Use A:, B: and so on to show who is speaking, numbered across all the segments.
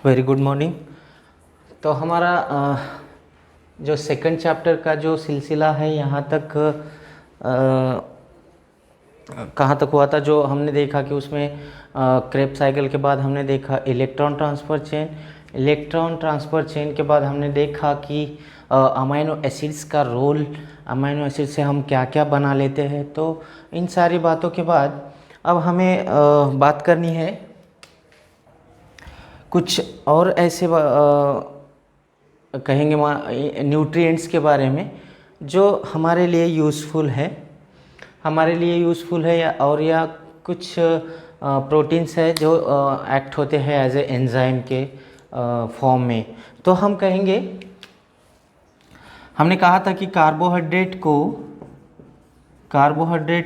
A: Very good morning. तो हमारा जो सेकंड चैप्टर का जो सिलसिला है यहाँ तक कहाँ तक हुआ था, जो हमने देखा कि उसमें क्रेब्स साइकिल के बाद हमने देखा electron transfer chain. Electron transfer chain के बाद हमने देखा कि अमाइनो एसिड्स का रोल, अमाइनो एसिड से हम क्या क्या बना लेते हैं। तो इन सारी बातों के बाद अब हमें बात करनी है कुछ और ऐसे कहेंगे न्यूट्रिएंट्स के बारे में जो हमारे लिए यूज़फुल है, या कुछ प्रोटीन्स है जो एक्ट होते हैं एज ए एंजाइम के फॉर्म में। तो हम कहेंगे, हमने कहा था कि कार्बोहाइड्रेट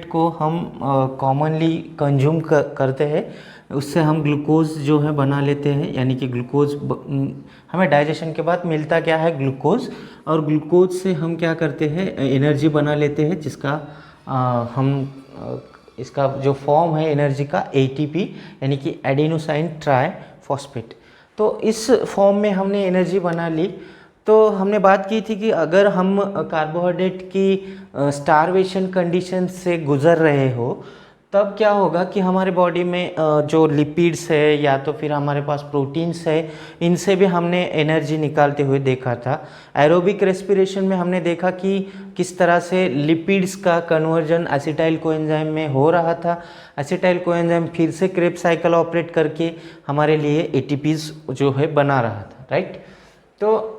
A: को हम कॉमनली कंज्यूम करते हैं, उससे हम ग्लूकोज जो है बना लेते हैं। यानी कि ग्लूकोज हमें डाइजेशन के बाद मिलता क्या है, ग्लूकोज। और ग्लूकोज से हम क्या करते हैं, एनर्जी बना लेते हैं, जिसका इसका जो फॉर्म है एनर्जी का एटीपी, यानी कि एडेनोसाइन ट्राइफॉस्फेट। तो इस फॉर्म में हमने एनर्जी बना ली। तो हमने बात की थी कि अगर हम कार्बोहाइड्रेट की स्टारवेशन कंडीशन से गुज़र रहे हो, तब क्या होगा कि हमारे बॉडी में जो लिपिड्स है या तो फिर हमारे पास प्रोटीन्स है, इनसे भी हमने एनर्जी निकालते हुए देखा था। एरोबिक रेस्पिरेशन में हमने देखा कि किस तरह से लिपिड्स का कन्वर्जन एसिटाइल कोएंजाइम में हो रहा था। एसिटाइल कोएंजाइम फिर से क्रेब्स साइकिल ऑपरेट करके हमारे लिए एटीपीज जो है बना रहा था, राइट। तो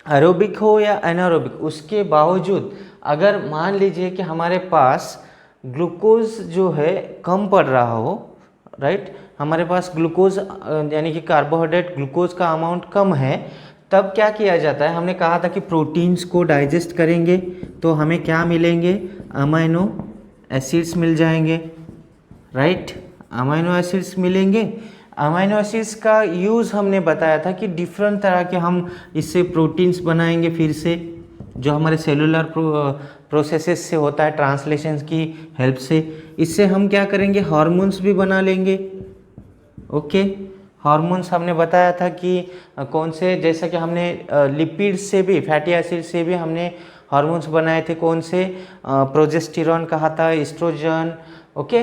A: एरोबिक हो या एनारोबिक, उसके बावजूद अगर मान लीजिए कि हमारे पास ग्लूकोज जो है कम पड़ रहा हो, राइट, हमारे पास ग्लूकोज यानी कि कार्बोहाइड्रेट ग्लूकोज का अमाउंट कम है, तब क्या किया जाता है, हमने कहा था कि प्रोटीन्स को डाइजेस्ट करेंगे तो हमें क्या मिलेंगे, अमाइनो एसिड्स मिल जाएंगे, राइट, अमाइनो एसिड्स मिलेंगे। अमाइनो एसिड्स का यूज़ हमने बताया था कि डिफरेंट तरह के हम इससे प्रोटीन्स बनाएंगे, फिर से जो हमारे सेलुलर प्रोसेसेस से होता है, ट्रांसलेशन की हेल्प से। इससे हम क्या करेंगे, हार्मोन्स भी बना लेंगे। ओके, हार्मोन्स हमने बताया था कि कौन से, जैसा कि हमने लिपिड्स से भी, फैटी एसिड से भी हमने हार्मोन्स बनाए थे। कौन से, प्रोजेस्टेरॉन कहा था, एस्ट्रोजन, ओके,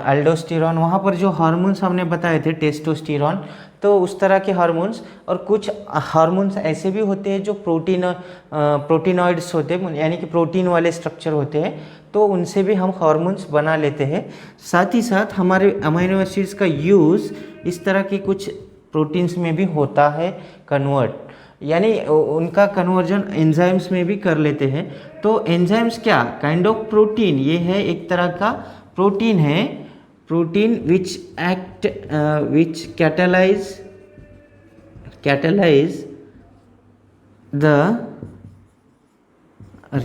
A: एल्डोस्टेरॉन। वहाँ पर जो हार्मोन्स हमने बताए थे, टेस्टोस्टेरॉन, तो उस तरह के हार्मोन्स। और कुछ हार्मोन्स ऐसे भी होते हैं जो प्रोटीनॉइड्स होते हैं, यानी कि प्रोटीन वाले स्ट्रक्चर होते हैं, तो उनसे भी हम हार्मोन्स बना लेते हैं। साथ ही साथ हमारे अमीनो एसिड्स का यूज़ इस तरह के कुछ प्रोटीन्स में भी होता है कन्वर्ट, यानी उनका कन्वर्जन एंजाइम्स में भी कर लेते हैं। तो एंजाइम्स क्या, काइंड ऑफ प्रोटीन, ये है एक तरह का प्रोटीन है, protein which catalyze the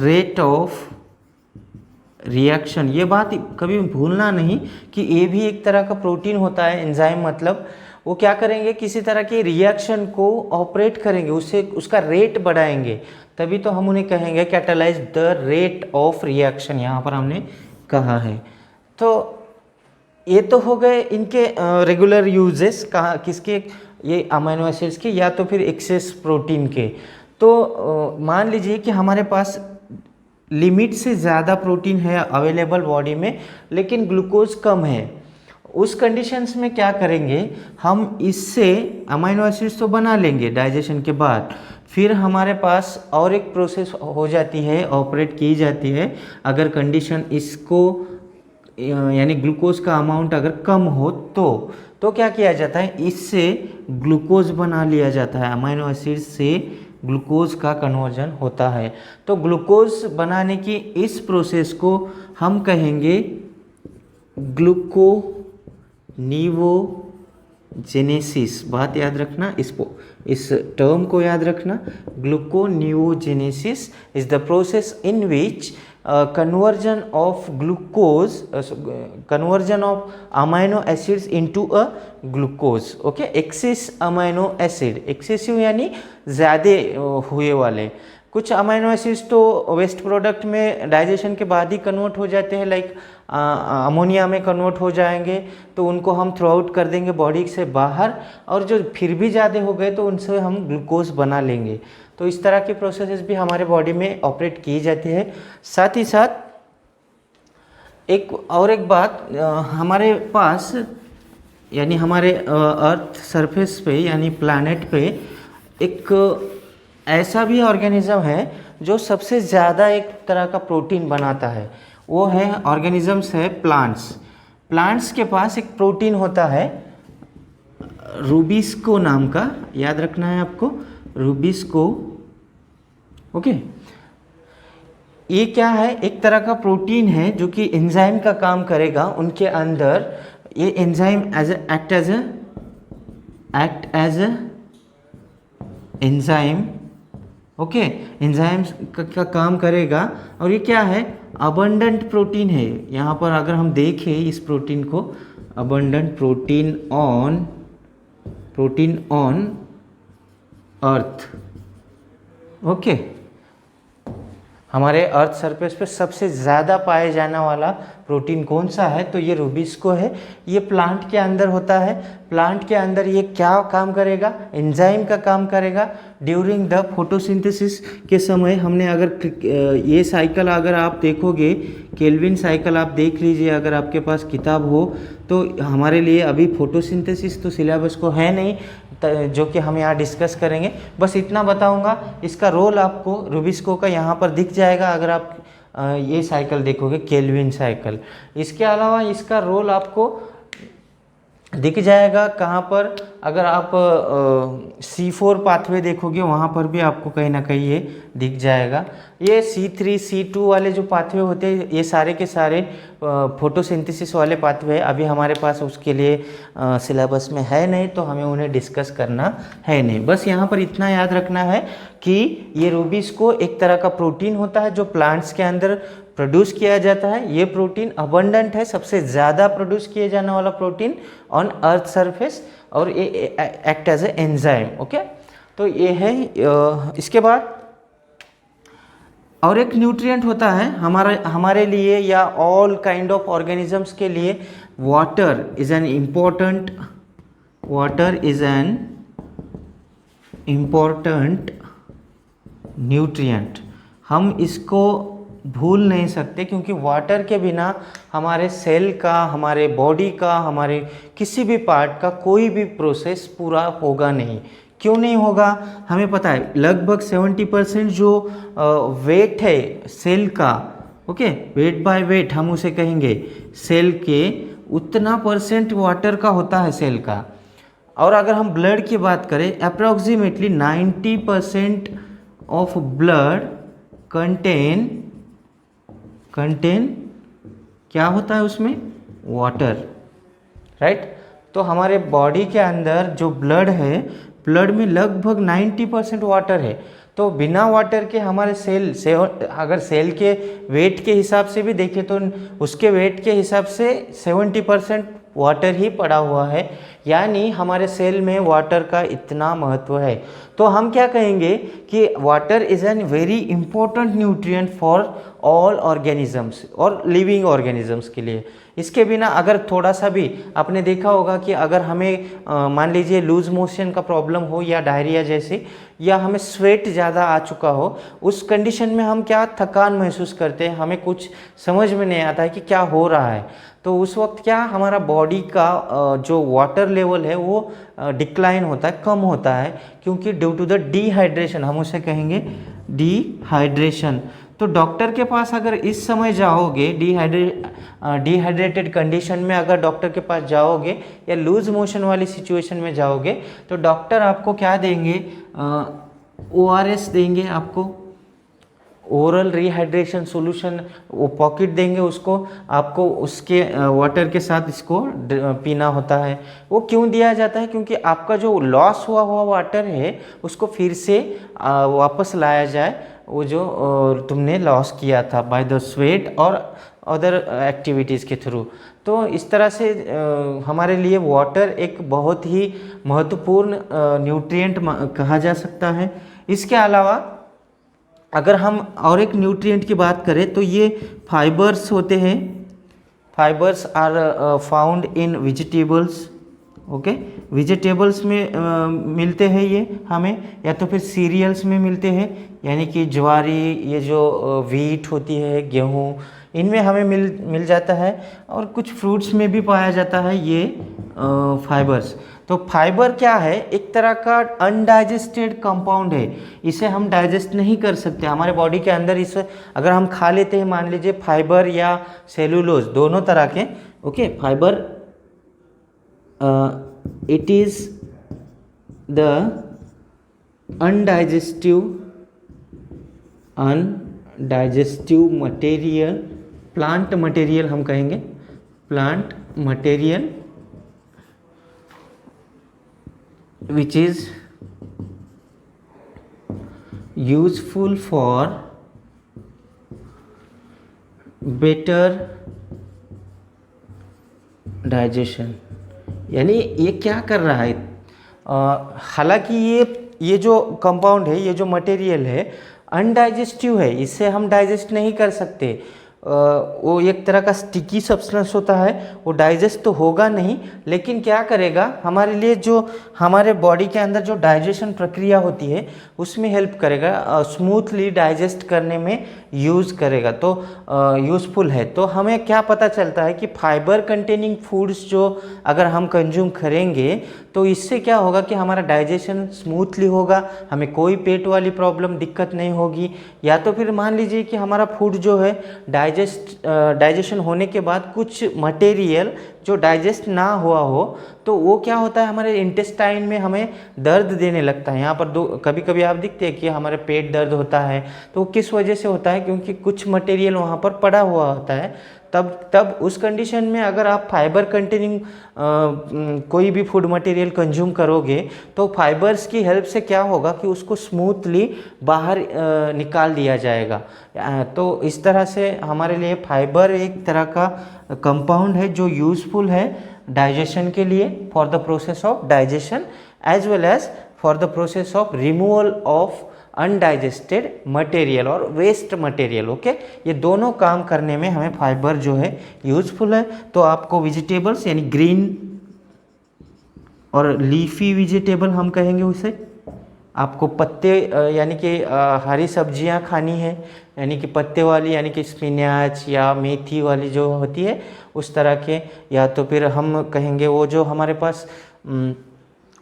A: rate of reaction. ये बात कभी भूलना नहीं कि ये भी एक तरह का प्रोटीन होता है। एंजाइम मतलब वो क्या करेंगे, किसी तरह के रिएक्शन को ऑपरेट करेंगे, उससे उसका रेट बढ़ाएंगे, तभी तो हम उन्हें कहेंगे catalyse the rate of reaction, यहाँ पर हमने कहा है। तो ये तो हो गए इनके रेगुलर यूजेस, कहाँ किसके, ये अमीनो एसिड्स के या तो फिर एक्सेस प्रोटीन के। तो मान लीजिए कि हमारे पास लिमिट से ज़्यादा प्रोटीन है अवेलेबल बॉडी में, लेकिन ग्लूकोज कम है। उस कंडीशंस में क्या करेंगे, हम इससे अमीनो एसिड्स तो बना लेंगे डाइजेशन के बाद, फिर हमारे पास और एक प्रोसेस हो जाती है, ऑपरेट की जाती है। अगर कंडीशन इसको यानी ग्लूकोज का अमाउंट अगर कम हो तो क्या किया जाता है, इससे ग्लूकोज बना लिया जाता है, अमीनो एसिड से ग्लूकोज का कन्वर्जन होता है। तो ग्लूकोज बनाने की इस प्रोसेस को हम कहेंगे ग्लूकोनियोजेनेसिस। बात याद रखना, इस टर्म को याद रखना। Gluconeogenesis is the process in which conversion of amino acids into a glucose। Okay, excess amino acid, excessive यानी ज़्यादा हुए वाले, कुछ अमीनो एसिड्स तो वेस्ट प्रोडक्ट में डाइजेशन के बाद ही कन्वर्ट हो जाते हैं, लाइक अमोनिया में कन्वर्ट हो जाएंगे, तो उनको हम थ्रो आउट कर देंगे बॉडी से बाहर, और जो फिर भी ज़्यादा हो गए तो उनसे हम ग्लूकोज बना लेंगे। तो इस तरह के प्रोसेसेस भी हमारे बॉडी में ऑपरेट की जाती है। साथ ही साथ एक बात, हमारे पास यानी हमारे अर्थ सरफेस पे यानी प्लैनेट पे एक ऐसा भी ऑर्गेनिज्म है जो सबसे ज़्यादा एक तरह का प्रोटीन बनाता है, वो है ऑर्गेनिजम्स है प्लांट्स। प्लांट्स के पास एक प्रोटीन होता है रूबिस्को नाम का, याद रखना है आपको, रूबिस्को। ओके, ये क्या है, एक तरह का प्रोटीन है जो कि एंजाइम का काम करेगा उनके अंदर। ये enzyme act as enzyme, okay, enzymes का काम करेगा। और ये क्या है, अबंडेंट प्रोटीन है। यहाँ पर अगर हम देखें इस प्रोटीन को, abundant protein on earth, okay. हमारे अर्थ सरफेस पे सबसे ज़्यादा पाए जाने वाला प्रोटीन कौन सा है, तो ये रूबिस्को है। ये प्लांट के अंदर होता है। प्लांट के अंदर ये क्या काम करेगा, एंजाइम का काम करेगा। ड्यूरिंग द फोटोसिंथेसिस के समय हमने अगर ये साइकिल अगर आप देखोगे, केल्विन साइकिल आप देख लीजिए अगर आपके पास किताब हो तो। हमारे लिए अभी फोटोसिंथेसिस तो सिलेबस को है नहीं, जो कि हम यहाँ डिस्कस करेंगे। बस इतना बताऊंगा, इसका रोल आपको रूबिस्को का यहाँ पर दिख जाएगा अगर आप ये साइकिल देखोगे, केल्विन साइकिल। इसके अलावा इसका रोल आपको दिख जाएगा कहाँ पर, अगर आप C4 पाथवे देखोगे वहाँ पर भी आपको कहीं ना कहीं ये दिख जाएगा। ये C3 C2 वाले जो पाथवे होते हैं ये सारे के सारे फोटोसिंथेसिस वाले पाथवे, अभी हमारे पास उसके लिए सिलेबस में है नहीं, तो हमें उन्हें डिस्कस करना है नहीं। बस यहाँ पर इतना याद रखना है कि ये रूबिस्को एक तरह का प्रोटीन होता है जो प्लांट्स के अंदर प्रोड्यूस किया जाता है। ये प्रोटीन अबंडेंट है, सबसे ज़्यादा प्रोड्यूस किए जाने वाला प्रोटीन ऑन अर्थ सरफेस, और ये act as a enzyme, okay. तो ये है। इसके बाद और एक न्यूट्रिएंट होता है हमारे लिए या ऑल काइंड ऑफ ऑर्गेनिजम्स के लिए, water is an important nutrient. हम इसको भूल नहीं सकते, क्योंकि वाटर के बिना हमारे सेल का, हमारे बॉडी का, हमारे किसी भी पार्ट का कोई भी प्रोसेस पूरा होगा नहीं। क्यों नहीं होगा, हमें पता है लगभग 70% जो वेट है सेल का, ओके, वेट बाय वेट हम उसे कहेंगे सेल के, उतना परसेंट वाटर का होता है सेल का। और अगर हम ब्लड की बात करें, अप्रॉक्सीमेटली 90% ऑफ ब्लड कंटेन क्या होता है उसमें, वाटर, राइट। तो हमारे बॉडी के अंदर जो ब्लड है, ब्लड में लगभग 90% वाटर है। तो बिना वाटर के हमारे सेल अगर सेल के वेट के हिसाब से भी देखें तो उसके वेट के हिसाब से 70% वाटर ही पड़ा हुआ है, यानी हमारे सेल में वाटर का इतना महत्व है। तो हम क्या कहेंगे कि water is an very important nutrient for all organisms और लिविंग ऑर्गेनिजम्स के लिए। इसके बिना अगर थोड़ा सा भी आपने देखा होगा कि अगर हमें मान लीजिए लूज मोशन का प्रॉब्लम हो या डायरिया जैसी, या हमें स्वेट ज़्यादा आ चुका हो, उस कंडीशन में हम क्या थकान महसूस करते हैं, हमें कुछ समझ में नहीं आता है कि क्या हो रहा है। तो उस वक्त क्या हमारा बॉडी का जो वाटर लेवल है वो डिक्लाइन होता है, कम होता है, क्योंकि ड्यू टू द डिहाइड्रेशन, हम उसे कहेंगे डिहाइड्रेशन। तो डॉक्टर के पास अगर इस समय जाओगे, डिहाइड्रेटेड कंडीशन में अगर डॉक्टर के पास जाओगे या लूज मोशन वाली सिचुएशन में जाओगे, तो डॉक्टर आपको क्या देंगे, ORS देंगे, आपको ओरल रिहाइड्रेशन सॉल्यूशन, वो पॉकेट देंगे उसको, आपको उसके वाटर के साथ इसको पीना होता है। वो क्यों दिया जाता है, क्योंकि आपका जो लॉस हुआ वाटर है उसको फिर से वापस लाया जाए, वो जो तुमने लॉस किया था बाय द स्वेट और अदर एक्टिविटीज़ के थ्रू। तो इस तरह से हमारे लिए वाटर एक बहुत ही महत्वपूर्ण न्यूट्रिएंट कहा जा सकता है। इसके अलावा अगर हम और एक न्यूट्रिएंट की बात करें तो ये फाइबर्स होते हैं। Fibres are found in vegetables. Okay, vegetables में मिलते हैं ये हमें, या तो फिर सीरियल्स में मिलते हैं, यानी कि ज्वारी, ये जो व्हीट होती है, गेहूँ, इनमें हमें मिल जाता है। और कुछ फ्रूट्स में भी पाया जाता है ये फाइबर्स। तो फाइबर क्या है? एक तरह का अनडाइजेस्टेड कंपाउंड है। इसे हम डाइजेस्ट नहीं कर सकते हमारे बॉडी के अंदर। इसे अगर हम खा लेते हैं, मान लीजिए फाइबर या सेलुलोज, दोनों तरह के, okay, fibre it is the undigestive material, plant material हम कहेंगे, plant material which is useful for better digestion। यानी ये क्या कर रहा है? हालांकि ये जो कंपाउंड है, ये जो मटेरियल है, अनडाइजेस्टिव है, इसे हम डाइजेस्ट नहीं कर सकते। वो एक तरह का स्टिकी सब्सटेंस होता है, वो डाइजेस्ट तो होगा नहीं, लेकिन क्या करेगा हमारे लिए, जो हमारे बॉडी के अंदर जो डाइजेशन प्रक्रिया होती है उसमें हेल्प करेगा, स्मूथली डाइजेस्ट करने में यूज़ करेगा। तो यूज़फुल है। तो हमें क्या पता चलता है कि फाइबर कंटेनिंग फूड्स जो अगर हम कंज्यूम करेंगे तो इससे क्या होगा कि हमारा डाइजेशन स्मूथली होगा, हमें कोई पेट वाली प्रॉब्लम, दिक्कत नहीं होगी। या तो फिर मान लीजिए कि हमारा फूड जो है डाइजेशन होने के बाद कुछ मटेरियल जो डाइजेस्ट ना हुआ हो, तो वो क्या होता है, हमारे इंटेस्टाइन में हमें दर्द देने लगता है। यहाँ पर कभी कभी आप दिखते हैं कि हमारे पेट दर्द होता है, तो वो किस वजह से होता है? क्योंकि कुछ मटेरियल वहाँ पर पड़ा हुआ होता है। तब उस कंडीशन में अगर आप फाइबर कंटेनिंग कोई भी फूड मटेरियल कंज्यूम करोगे, तो फाइबर्स की हेल्प से क्या होगा कि उसको स्मूथली बाहर निकाल दिया जाएगा। तो इस तरह से हमारे लिए फाइबर एक तरह का कंपाउंड है जो यूज़फुल है डाइजेशन के लिए, for the process of digestion as well as for the process of removal of undigested material और वेस्ट मटेरियल। ओके, ये दोनों काम करने में हमें फाइबर जो है यूजफुल है। तो आपको वेजिटेबल्स यानी ग्रीन और लीफी वेजिटेबल हम कहेंगे उसे, आपको पत्ते यानी कि हरी सब्जियां खानी है, यानी कि पत्ते वाली, यानी कि स्पिनाच या मेथी वाली जो होती है उस तरह के, या तो फिर हम कहेंगे वो जो हमारे पास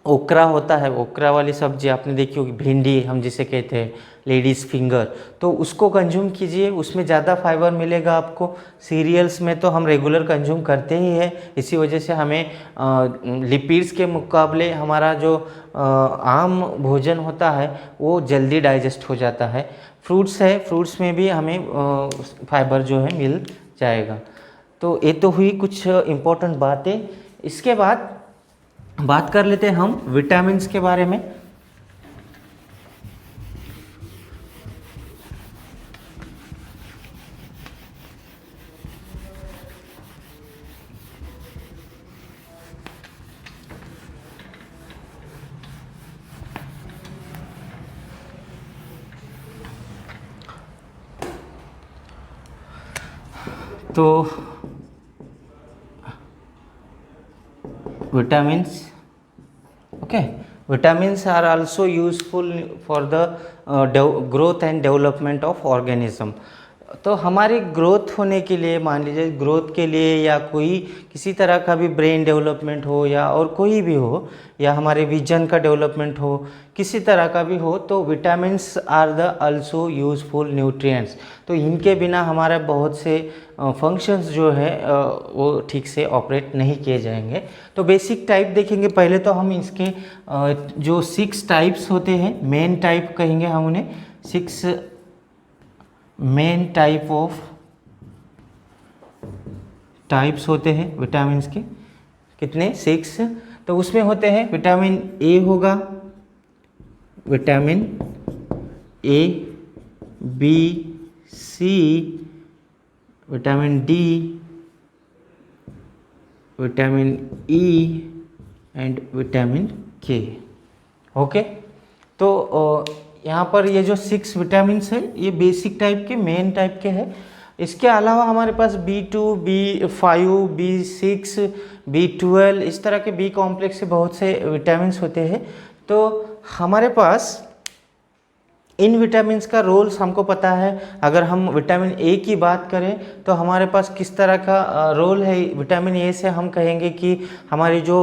A: ओकरा होता है, ओकरा वाली सब्जी आपने देखी होगी, भिंडी हम जिसे कहते हैं, लेडीज़ फिंगर, तो उसको कंज्यूम कीजिए, उसमें ज़्यादा फाइबर मिलेगा आपको। सीरियल्स में तो हम रेगुलर कंज्यूम करते ही हैं, इसी वजह से हमें लिपिड्स के मुकाबले हमारा जो आम भोजन होता है वो जल्दी डाइजेस्ट हो जाता है। फ्रूट्स है, फ्रूट्स में भी हमें फाइबर जो है मिल जाएगा। तो ये तो हुई कुछ इम्पोर्टेंट बातें। इसके बाद बात कर लेते हैं हम विटामिन्स के बारे में। तो vitamins, okay, vitamins are also useful for the growth and development of organism। तो हमारी ग्रोथ होने के लिए, मान लीजिए ग्रोथ के लिए, या कोई किसी तरह का भी ब्रेन डेवलपमेंट हो, या और कोई भी हो, या हमारे विजन का डेवलपमेंट हो, किसी तरह का भी हो, तो vitamins are the also useful nutrients. तो इनके बिना हमारे बहुत से फंक्शंस जो है वो ठीक से ऑपरेट नहीं किए जाएंगे। तो बेसिक टाइप देखेंगे पहले, तो हम इसके जो 6 टाइप्स होते हैं, मेन टाइप कहेंगे हम उन्हें, 6 मेन टाइप ऑफ टाइप्स होते हैं विटामिन्स के। कितने? 6। तो उसमें होते हैं विटामिन ए होगा, vitamin A, B, C, vitamin D, vitamin E and vitamin K. Okay, तो यहाँ पर ये जो 6 विटामिन्स है ये बेसिक टाइप के, मेन टाइप के हैं। इसके अलावा हमारे पास B2, B5, B6, B12 इस तरह के बी कॉम्प्लेक्स से बहुत से विटामिन्स होते हैं। तो हमारे पास इन विटामिन्स का रोल्स हमको पता है। अगर हम विटामिन ए की बात करें तो हमारे पास किस तरह का रोल है। विटामिन ए से हम कहेंगे कि हमारी जो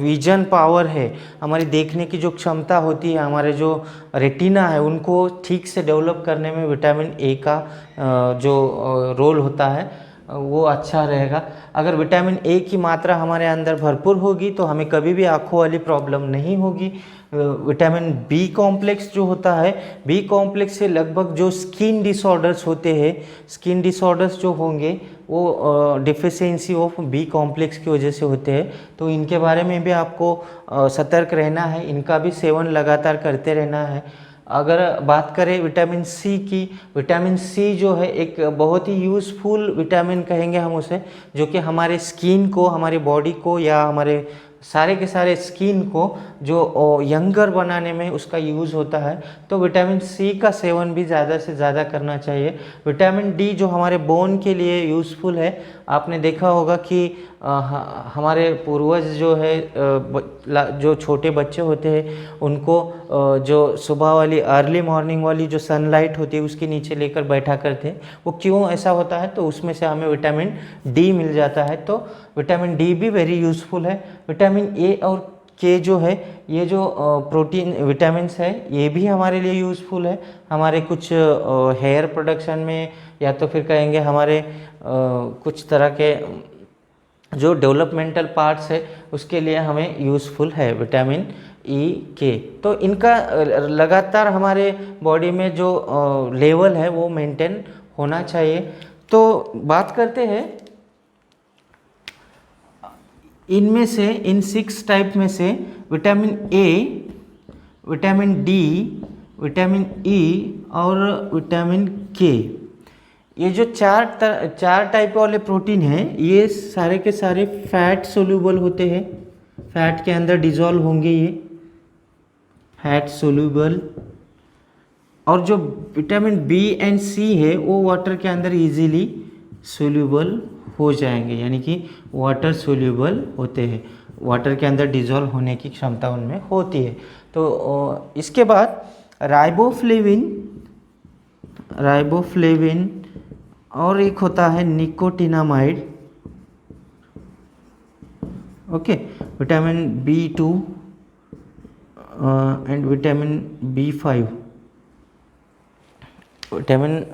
A: विजन पावर है, हमारी देखने की जो क्षमता होती है, हमारे जो रेटिना है उनको ठीक से डेवलप करने में विटामिन ए का जो रोल होता है वो अच्छा रहेगा। अगर विटामिन ए की मात्रा हमारे अंदर भरपूर होगी तो हमें कभी भी आँखों वाली प्रॉब्लम नहीं होगी। विटामिन बी कॉम्प्लेक्स जो होता है, बी कॉम्प्लेक्स से लगभग जो स्किन डिसऑर्डर्स होते हैं, स्किन डिसऑर्डर्स जो होंगे वो डिफिशियंसी ऑफ बी कॉम्प्लेक्स की वजह से होते हैं। तो इनके बारे में भी आपको सतर्क रहना है, इनका भी सेवन लगातार करते रहना है। अगर बात करें विटामिन सी की, विटामिन सी जो है एक बहुत ही यूज़फुल विटामिन कहेंगे हम उसे, जो कि हमारे स्किन को, हमारी बॉडी को या हमारे सारे के सारे स्किन को जो यंगर बनाने में उसका यूज़ होता है। तो विटामिन सी का सेवन भी ज़्यादा से ज़्यादा करना चाहिए। विटामिन डी जो हमारे बोन के लिए यूज़फुल है, आपने देखा होगा कि हमारे पूर्वज जो है जो छोटे बच्चे होते हैं उनको जो सुबह वाली अर्ली मॉर्निंग वाली जो सनलाइट होती है उसके नीचे लेकर बैठा करते हैं। वो क्यों ऐसा होता है? तो उसमें से हमें विटामिन डी मिल जाता है। तो विटामिन डी भी वेरी यूज़फुल है। विटामिन ए और के जो है, ये जो प्रोटीन विटामिन्स है ये भी हमारे लिए यूज़फुल है। हमारे कुछ हेयर प्रोडक्शन में या तो फिर कहेंगे हमारे कुछ तरह के जो डेवलपमेंटल पार्ट्स है उसके लिए हमें यूज़फुल है विटामिन ई के। तो इनका लगातार हमारे बॉडी में जो लेवल है वो मेंटेन होना चाहिए। तो बात करते हैं इनमें से, इन 6 टाइप में से vitamin A, vitamin D, vitamin ई और विटामिन के, ये जो चार टाइप वाले प्रोटीन हैं ये सारे के सारे फैट सोल्यूबल होते हैं। फैट के अंदर डिजॉल्व होंगे ये फैट सोल्यूबल। और जो विटामिन बी एंड सी है वो वाटर के अंदर इजीली सोल्यूबल हो जाएंगे, यानी कि वाटर सोल्यूबल होते हैं, वाटर के अंदर डिजॉल्व होने की क्षमता उनमें होती है। तो इसके बाद राइबोफ्लेविन और एक होता है nicotinamide, okay, vitamin B2 and vitamin B5, vitamin,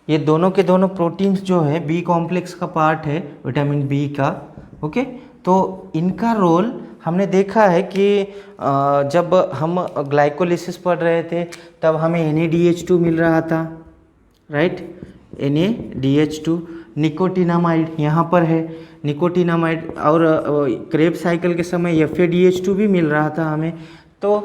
A: ये दोनों के दोनों प्रोटीन्स जो है बी कॉम्प्लेक्स का पार्ट है विटामिन बी का, ओके। तो इनका रोल हमने देखा है कि जब हम ग्लाइकोलिसिस पढ़ रहे थे तब हमें NADH2 मिल रहा था, राइट, NADH2। निकोटिनामाइड यहाँ पर है, निकोटिनामाइड, और क्रेब साइकिल के समय FADH2 भी मिल रहा था हमें। तो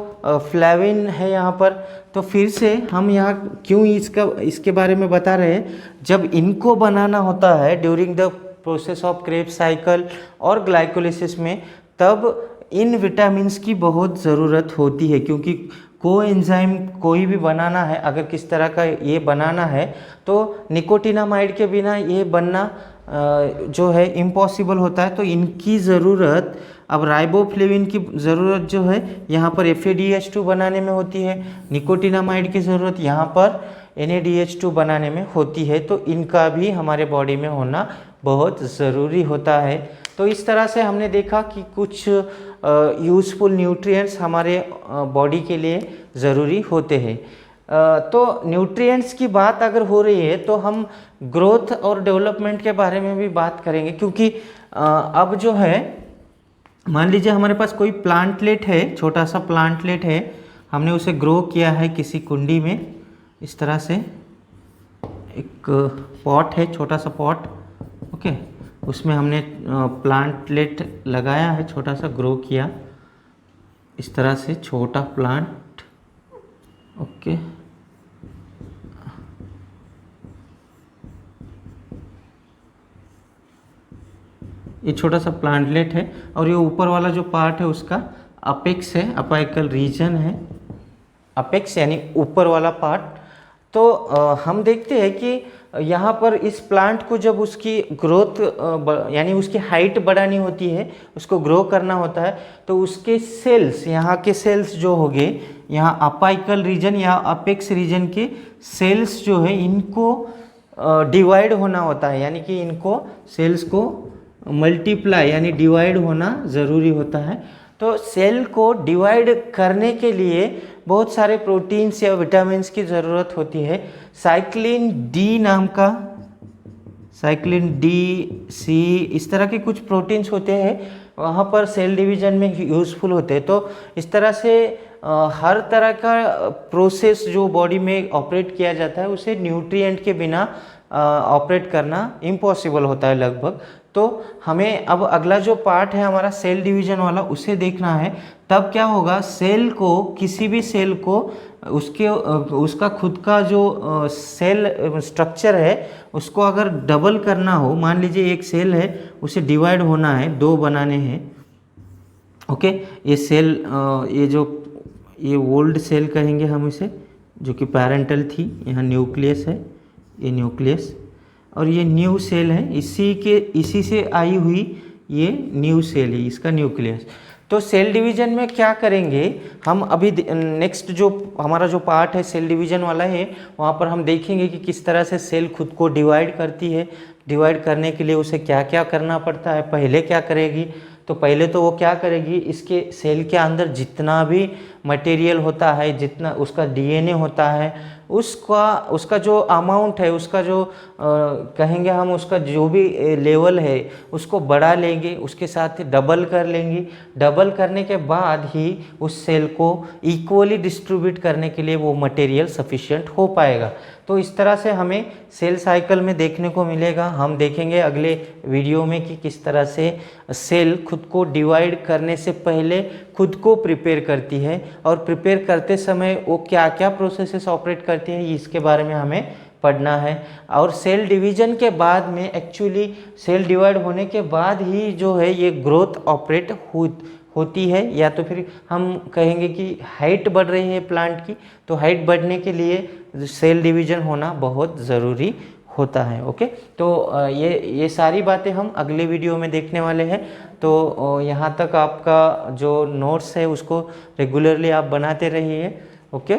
A: फ्लेविन है यहाँ पर। तो फिर से हम यहाँ क्यों इसके बारे में बता रहे हैं, जब इनको बनाना होता है during the process of Krebs cycle और ग्लाइकोलिसिस में, तब इन विटामिन्स की बहुत ज़रूरत होती है, क्योंकि कोएंजाइम कोई भी बनाना है, अगर किस तरह का ये बनाना है तो निकोटिनामाइड के बिना ये बनना जो है इम्पॉसिबल होता है। तो इनकी ज़रूरत, अब राइबोफ्लेविन की ज़रूरत जो है यहाँ पर FADH2 बनाने में होती है, निकोटिनामाइड की ज़रूरत यहाँ पर NADH2 बनाने में होती है। तो इनका भी हमारे बॉडी में होना बहुत ज़रूरी होता है। तो इस तरह से हमने देखा कि कुछ यूज़फुल न्यूट्रिएंट्स हमारे बॉडी के लिए ज़रूरी होते हैं। तो न्यूट्रिएंट्स की बात अगर हो रही है तो हम ग्रोथ और डेवलपमेंट के बारे में भी बात करेंगे, क्योंकि अब जो है, मान लीजिए हमारे पास कोई प्लांटलेट है, छोटा सा प्लांटलेट है, हमने उसे ग्रो किया है किसी कुंडी में, इस तरह से एक पॉट है, छोटा सा पॉट, ओके, उसमें हमने प्लांटलेट लगाया है, छोटा सा ग्रो किया, इस तरह से छोटा प्लांट, ओके। ये छोटा सा प्लांटलेट है और ये ऊपर वाला जो पार्ट है उसका अपेक्स है, अपाइकल रीजन है, अपेक्स यानी ऊपर वाला पार्ट। तो हम देखते हैं कि यहाँ पर इस प्लांट को जब उसकी ग्रोथ यानी उसकी हाइट बढ़ानी होती है, उसको ग्रो करना होता है, तो उसके सेल्स, यहाँ के सेल्स जो हो गए, यहाँ अपाइकल रीजन या अपेक्स रीजन के सेल्स जो है इनको डिवाइड होना होता है, यानी कि इनको सेल्स को मल्टीप्लाई यानी डिवाइड होना ज़रूरी होता है। तो सेल को डिवाइड करने के लिए बहुत सारे प्रोटीन्स या विटामिन्स की ज़रूरत होती है। साइक्लिन डी नाम का, साइक्लिन डी, सी, इस तरह के कुछ प्रोटीन्स होते हैं, वहाँ पर सेल डिवीजन में यूज़फुल होते हैं। तो इस तरह से हर तरह का प्रोसेस जो बॉडी में ऑपरेट किया जाता है उसे न्यूट्रिएंट के बिना ऑपरेट करना इम्पॉसिबल होता है लगभग। तो हमें अब अगला जो पार्ट है हमारा सेल डिवीजन वाला, उसे देखना है। तब क्या होगा, सेल को, किसी भी सेल को उसका खुद का जो सेल स्ट्रक्चर है उसको अगर डबल करना हो, मान लीजिए एक सेल है उसे डिवाइड होना है, दो बनाने हैं, ओके। ये सेल, ये ओल्ड सेल कहेंगे हम इसे, जो कि पैरेंटल थी, यहाँ न्यूक्लियस है, ये न्यूक्लियस, और ये न्यू सेल है, इसी से आई हुई ये न्यू सेल है, इसका न्यूक्लियस। तो सेल डिवीजन में क्या करेंगे हम, अभी नेक्स्ट जो हमारा जो पार्ट है सेल डिवीजन वाला है, वहाँ पर हम देखेंगे कि किस तरह से सेल खुद को डिवाइड करती है। डिवाइड करने के लिए उसे क्या क्या करना पड़ता है। पहले क्या करेगी, तो पहले तो वो क्या करेगी, इसके सेल के अंदर जितना भी मटेरियल होता है, जितना उसका डीएनए होता है, उसका जो अमाउंट है, उसका जो कहेंगे हम, उसका जो भी लेवल है उसको बढ़ा लेंगे, उसके साथ डबल कर लेंगे। डबल करने के बाद ही उस सेल को इक्वली डिस्ट्रीब्यूट करने के लिए वो मटेरियल सफिशिएंट हो पाएगा। तो इस तरह से हमें सेल साइकिल में देखने को मिलेगा। हम देखेंगे अगले वीडियो में कि किस तरह से सेल खुद को डिवाइड करने से पहले खुद को प्रिपेयर करती है, और प्रिपेयर करते समय वो क्या क्या प्रोसेसेस ऑपरेट करती है, इसके बारे में हमें पढ़ना है। और सेल डिवीजन के बाद में, एक्चुअली सेल डिवाइड होने के बाद ही जो है ये ग्रोथ ऑपरेट होती है, या तो फिर हम कहेंगे कि हाइट बढ़ रही है प्लांट की, तो हाइट बढ़ने के लिए सेल डिवीजन होना बहुत ज़रूरी होता है, ओके। तो ये सारी बातें हम अगले वीडियो में देखने वाले हैं। तो यहाँ तक आपका जो नोट्स है उसको रेगुलरली आप बनाते रहिए, ओके।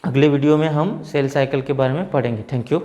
A: अगले वीडियो में हम सेल साइकिल के बारे में पढ़ेंगे। Thank you.